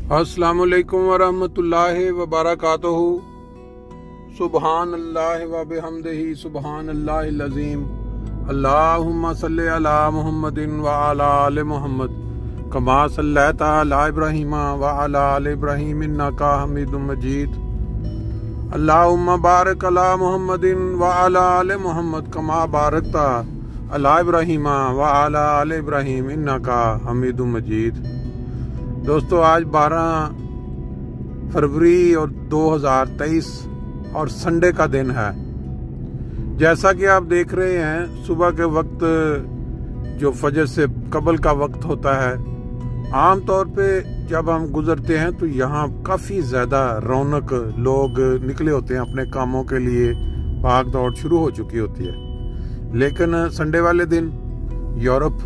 अस्सलामुअलैकुम वरहमतुल्लाहि वबरकातुहू। सुबहान अल्लाह व बिहम्दिही सुबहान अल्लाहिल अज़ीम। अल्लाहुम्मा सल्लि अला मुहम्मदिन व अला आलि मुहम्मद कमा सल्लैता अला इब्राहीम व अला आलि इब्राहीम इन्नका हमीदुम मजीद। अल्लाहुम्मा बारिक अला मुहम्मदिन व अला आलि मुहम्मद कमा बारकता अला इब्राहीम व अला आलि इब्राहीम इन्नका हमीदुम मजीद। दोस्तों, आज 12 फरवरी और 2023 और संडे का दिन है। जैसा कि आप देख रहे हैं, सुबह के वक्त जो फजर से कबल का वक्त होता है, आम तौर पे जब हम गुजरते हैं तो यहाँ काफ़ी ज़्यादा रौनक, लोग निकले होते हैं अपने कामों के लिए, भाग दौड़ शुरू हो चुकी होती है। लेकिन संडे वाले दिन यूरोप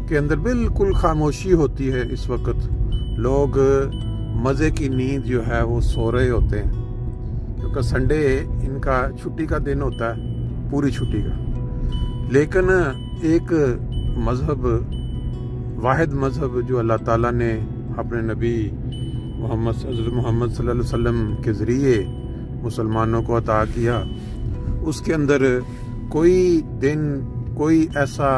के अंदर बिल्कुल खामोशी होती है। इस वक्त लोग मज़े की नींद जो है वो सो रहे होते हैं, क्योंकि संडे इनका छुट्टी का दिन होता है, पूरी छुट्टी का। लेकिन एक मज़हब, वाहिद मज़हब जो अल्लाह ताला ने अपने नबी मोहम्मद सल्लल्लाहु अलैहि वसल्लम के ज़रिए मुसलमानों को अता किया, उसके अंदर कोई दिन, कोई ऐसा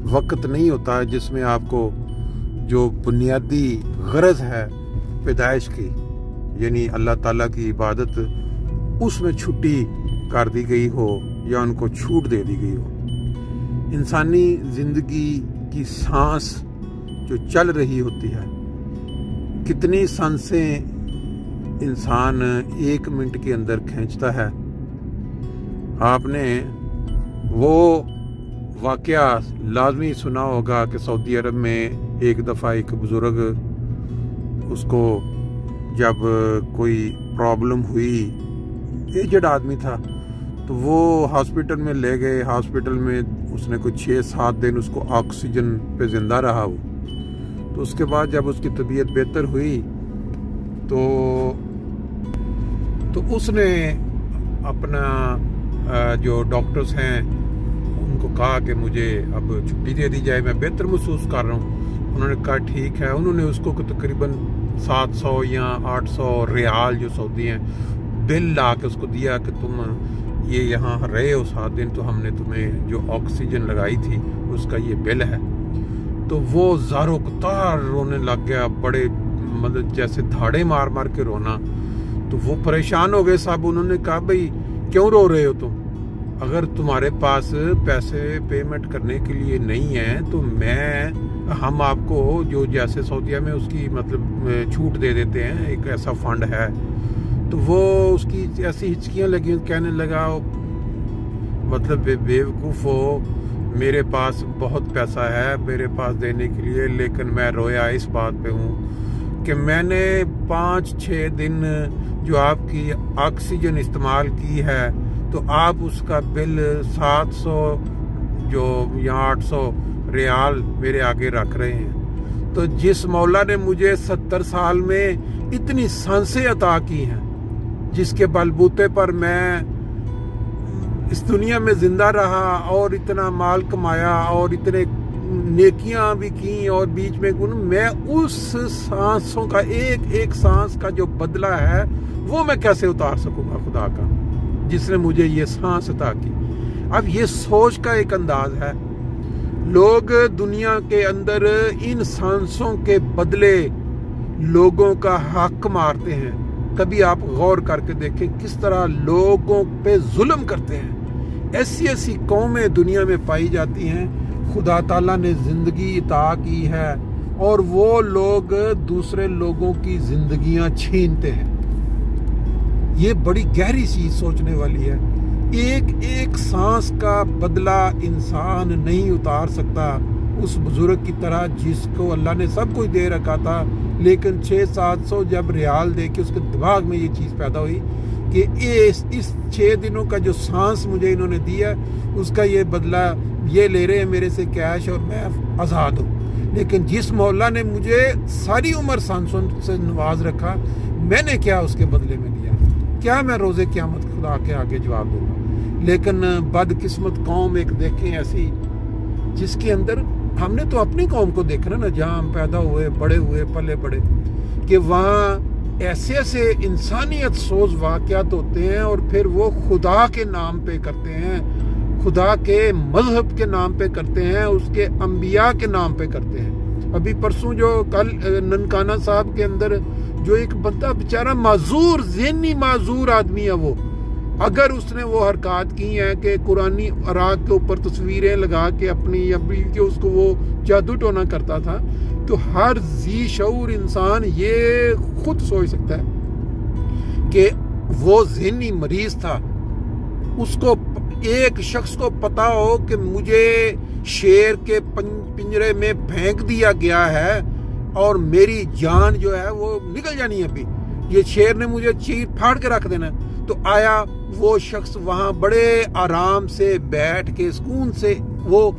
वक्त नहीं होता है जिसमें आपको जो बुनियादी गरज है पैदाइश की, यानी अल्लाह ताला की इबादत, उसमें छुट्टी कर दी गई हो या उनको छूट दे दी गई हो। इंसानी ज़िंदगी की सांस जो चल रही होती है, कितनी सांसें इंसान 1 मिनट के अंदर खींचता है। आपने वो वाक़या लाजमी सुना होगा कि सऊदी अरब में एक दफ़ा एक बुज़ुर्ग, उसको जब कोई प्रॉब्लम हुई, एजड आदमी था, तो वो हॉस्पिटल में ले गए। हॉस्पिटल में उसने कुछ 6-7 दिन उसको ऑक्सीजन पे ज़िंदा रहा वो। तो उसके बाद जब उसकी तबीयत बेहतर हुई तो उसने अपना जो डॉक्टर्स हैं उनको कहा कि मुझे अब छुट्टी दे दी जाए, मैं बेहतर महसूस कर रहा हूँ। उन्होंने कहा ठीक है। उन्होंने उसको तकरीबन 700 या 800 रियाल जो सऊदी हैं बिल ला के उसको दिया कि तुम ये यहाँ रहे हो 7 दिन, तो हमने तुम्हें जो ऑक्सीजन लगाई थी उसका ये बिल है। तो वो ज़ारो कतार रोने लग गया, बड़े मतलब जैसे धाड़े मार मार के रोना। तो वो परेशान हो गए साहब। उन्होंने कहा भाई क्यों रो रहे हो तुम? अगर तुम्हारे पास पैसे पेमेंट करने के लिए नहीं है तो हम आपको जो जैसे सऊदीया में उसकी मतलब छूट दे देते हैं, एक ऐसा फंड है। तो वो उसकी ऐसी हिचकियाँ लगी, कहने लगा मतलब बेवकूफ़ हो, मेरे पास बहुत पैसा है मेरे पास देने के लिए, लेकिन मैं रोया इस बात पे हूँ कि मैंने 5-6 दिन जो आपकी ऑक्सीजन इस्तेमाल की है, तो आप उसका बिल 700 जो या 800 रियाल मेरे आगे रख रहे हैं। तो जिस मौला ने मुझे 70 साल में इतनी सांसें अता की हैं, जिसके बलबूते पर मैं इस दुनिया में जिंदा रहा और इतना माल कमाया और इतने नेकियां भी की, और बीच में मैं उस सांसों का एक एक सांस का जो बदला है वो मैं कैसे उतार सकूंगा खुदा का, जिसने मुझे ये सांस अता की। अब ये सोच का एक अंदाज है। लोग दुनिया के अंदर इन सांसों के बदले लोगों का हक मारते हैं। कभी आप गौर करके देखें किस तरह लोगों पे जुल्म करते हैं। ऐसी ऐसी कौमें दुनिया में पाई जाती हैं, खुदा ताला ने जिंदगी अता की है और वो लोग दूसरे लोगों की जिंदगियां छीनते हैं। ये बड़ी गहरी चीज सोचने वाली है। एक एक सांस का बदला इंसान नहीं उतार सकता उस बुजुर्ग की तरह जिसको अल्लाह ने सब कुछ दे रखा था, लेकिन 600-700 जब रियाल दे के उसके दिमाग में ये चीज़ पैदा हुई कि इस 6 दिनों का जो सांस मुझे इन्होंने दिया, उसका ये बदला ये ले रहे हैं मेरे से कैश और मैं आज़ाद हूँ। लेकिन जिस मौला ने मुझे सारी उम्र सांसों से नवाज रखा, मैंने क्या उसके बदले में दिया? क्या मैं रोज़े क़यामत खुदा के आगे जवाब दूंगा? लेकिन बदकिस्मत कौम एक देखें ऐसी, जिसके अंदर हमने तो अपनी कौम को देखना ना, जहाँ हम पैदा हुए, बड़े हुए, पले बड़े, کہ وہاں ایسے ایسے انسانیت سوز واقعات ہوتے ہیں اور پھر وہ خدا کے نام پہ کرتے ہیں، خدا کے مذہب کے نام پہ کرتے ہیں، اس کے انبیاء کے نام پہ کرتے ہیں۔ ابھی پرسوں جو کل ننکانہ صاحب کے اندر جو ایک بندہ بیچارہ معذور، ذہنی معذور آدمی ہے، وہ اگر اس نے وہ حرکات کی ہیں کہ قرآنی اراک کے اوپر تصویریں لگا کے اپنی ابھی کہ اس کو وہ جادو ٹونا کرتا تھا، تو ہر ذی شعور انسان یہ خود سوچ سکتا ہے کہ وہ ذہنی مریض تھا۔ اس کو ایک شخص کو پتا ہو کہ مجھے شیر کے پنجرے میں پھینک دیا گیا ہے اور میری جان جو ہے وہ نکل جانی ہے، ابھی یہ شیر نے مجھے چیر پھاڑ کے رکھ دینا ہے، تو آیا وہ شخص وہاں بڑے آرام سے بیٹھ کے سکون سے وہ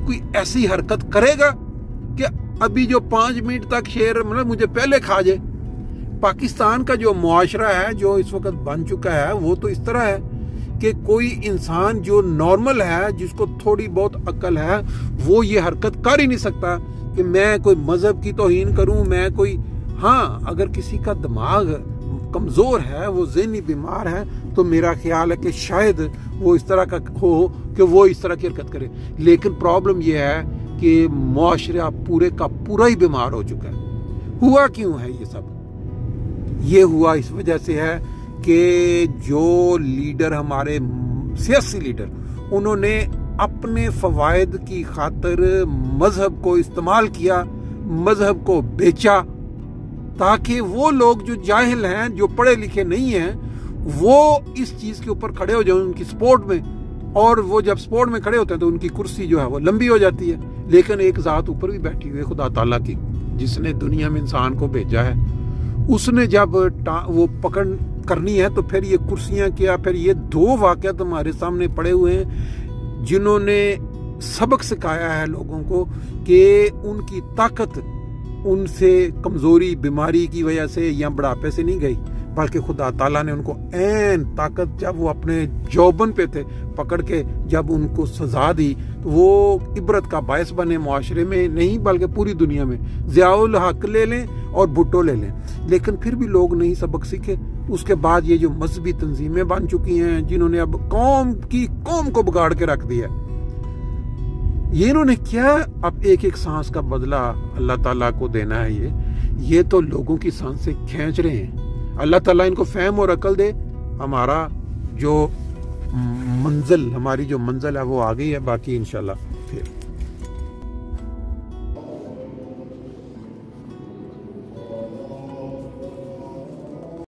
کوئی ایسی حرکت کرے گا کہ ابھی جو 5 منٹ تک شیر مطلب مجھے پہلے کھا جائے؟ پاکستان کا جو معاشرہ ہے جو اس وقت بن چکا ہے وہ تو اس طرح ہے کہ کوئی انسان جو نارمل ہے، جس کو تھوڑی بہت عقل ہے، وہ یہ حرکت کر ہی نہیں سکتا کہ میں کوئی مذہب کی توہین کروں، میں کوئی، ہاں اگر کسی کا دماغ کمزور ہے، وہ ذہنی بیمار ہے، تو میرا خیال ہے کہ شاید وہ اس طرح کا ہو کہ وہ اس طرح کی حرکت کرے۔ لیکن پرابلم یہ ہے کہ معاشرہ پورے کا پورا ہی بیمار ہو چکا ہے۔ ہوا کیوں ہے یہ سب؟ یہ ہوا اس وجہ سے ہے کہ جو لیڈر، ہمارے سیاسی لیڈر، انہوں نے اپنے فوائد کی خاطر مذہب کو استعمال کیا، مذہب کو بیچا، تاکہ وہ لوگ جو جاہل ہیں، جو پڑھے لکھے نہیں ہیں، وہ اس چیز کے اوپر کھڑے ہو جائیں ان کی سپورٹ میں، اور وہ جب سپورٹ میں کھڑے ہوتے ہیں تو ان کی کرسی جو ہے وہ لمبی ہو جاتی ہے۔ لیکن ایک ذات اوپر بھی بیٹھی ہوئی ہے، خدا تعالیٰ کی، جس نے دنیا میں انسان کو بھیجا ہے، اس نے جب وہ پکڑ کرنی ہے تو پھر یہ کرسیاں کیا، پھر یہ 2 واقعات ہمارے سامنے پڑے ہوئے ہیں جنہوں نے سبق سکھایا ہے لوگوں کو کہ ان کی طاقت ان سے کمزوری، بیماری کی وجہ سے یا بڑھاپے سے نہیں گئی، بلکہ خدا تعالیٰ نے ان کو عین طاقت جب وہ اپنے جوبن پہ تھے پکڑ کے جب ان کو سزا دی تو وہ عبرت کا باعث بنے، معاشرے میں نہیں بلکہ پوری دنیا میں۔ ضیاء الحق لے لیں اور بھٹو لے لیں، لیکن پھر بھی لوگ نہیں سبق سیکھے۔ اس کے بعد یہ جو مذہبی تنظیمیں بن چکی ہیں جنہوں نے اب قوم کو بگاڑ کے رکھ دیا، یہ انہوں نے کیا؟ اب ایک ایک سانس کا بدلہ اللہ تعالیٰ کو دینا ہے۔ یہ تو لوگوں کی سانسیں کھینچ رہے ہیں۔ اللہ تعالیٰ ان کو فہم اور عقل دے۔ ہمارا جو ہماری جو منزل ہے وہ آ گئی ہے، باقی انشاءاللہ پھر